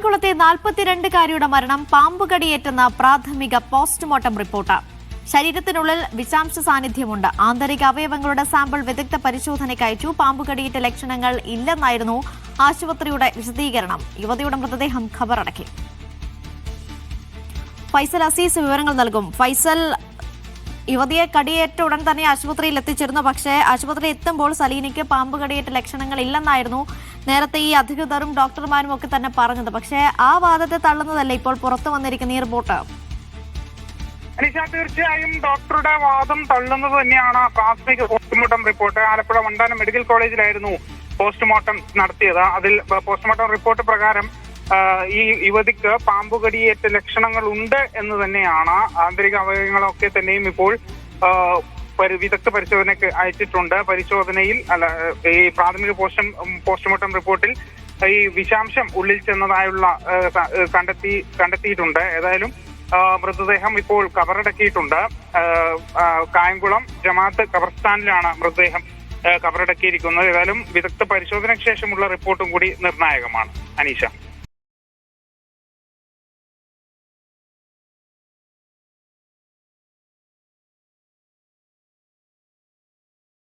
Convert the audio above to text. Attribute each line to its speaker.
Speaker 1: കായംകുളത്തെ 42-കാരിയുടെ മരണം പാമ്പുകടിയേറ്റെന്ന പ്രാഥമിക postmortem report. ശരീരത്തിനുള്ളിൽ വിഷാംശ സാന്നിധ്യമുണ്ട്. ആന്തരിക അവയവങ്ങളുടെ സാമ്പിൾ വിദഗ്ധ പരിശോധനയ്ക്ക് അയച്ചു. പാമ്പുകടിയേറ്റ ലക്ഷണങ്ങൾ ഇല്ലെന്നായിരുന്നു ആശുപത്രിയുടെ വിശദീകരണം. യുവതിയുടെ മൃതദേഹം ഖബറടക്കി. ഫൈസൽ അസീസ് വിവരങ്ങൾ നൽകും. ഫൈസൽ, യുവതിയെ കടിയേറ്റ ഉടൻ തന്നെ ആശുപത്രിയിൽ എത്തിച്ചിരുന്നു. പക്ഷേ ആശുപത്രിയിൽ എത്തുമ്പോൾ സലീനയ്ക്ക് പാമ്പ് കടിയേറ്റ ലക്ഷണങ്ങൾ ഇല്ലെന്നായിരുന്നു നേരത്തെ ഈ അധികൃതരും ഡോക്ടർമാരും ഒക്കെ തന്നെ പറഞ്ഞത്. പക്ഷേ ആ വാദത്തെ തള്ളുന്നതല്ലേ ഇപ്പോൾ പുറത്തു വന്നിരിക്കുന്ന ഈ റിപ്പോർട്ട്?
Speaker 2: അനീഷ, തീർച്ചയായും ഡോക്ടറുടെ വാദം തള്ളുന്നത് തന്നെയാണ് പ്രാഥമിക postmortem report. Alappuzha Vandanam medical കോളേജിലായിരുന്നു പോസ്റ്റ്മോർട്ടം നടത്തിയത്. അതിൽ പോസ്റ്റ്മോർട്ടം റിപ്പോർട്ട് പ്രകാരം ഈ യുവതിക്ക് പാമ്പുകടിയേറ്റ ലക്ഷണങ്ങൾ ഉണ്ട് എന്ന് തന്നെയാണ്. ആന്തരിക അവയവങ്ങളൊക്കെ തന്നെയും ഇപ്പോൾ വിദഗ്ധ പരിശോധനയ്ക്ക് അയച്ചിട്ടുണ്ട്. പരിശോധനയിൽ ഈ പ്രാഥമിക പോസ്റ്റ്മോർട്ടം റിപ്പോർട്ടിൽ ഈ വിഷാംശം ഉള്ളിൽ ചെന്നതായുള്ള കണ്ടെത്തിയിട്ടുണ്ട്. ഏതായാലും മൃതദേഹം ഇപ്പോൾ കബറടക്കിയിട്ടുണ്ട്. കായംകുളം ജമാഅത്ത് ഖബർസ്ഥാനിലാണ് മൃതദേഹം കബറടക്കിയിരിക്കുന്നത്. ഏതായാലും വിദഗ്ധ പരിശോധനയ്ക്ക് ശേഷമുള്ള റിപ്പോർട്ടും കൂടി നിർണായകമാണ്. അനീഷ.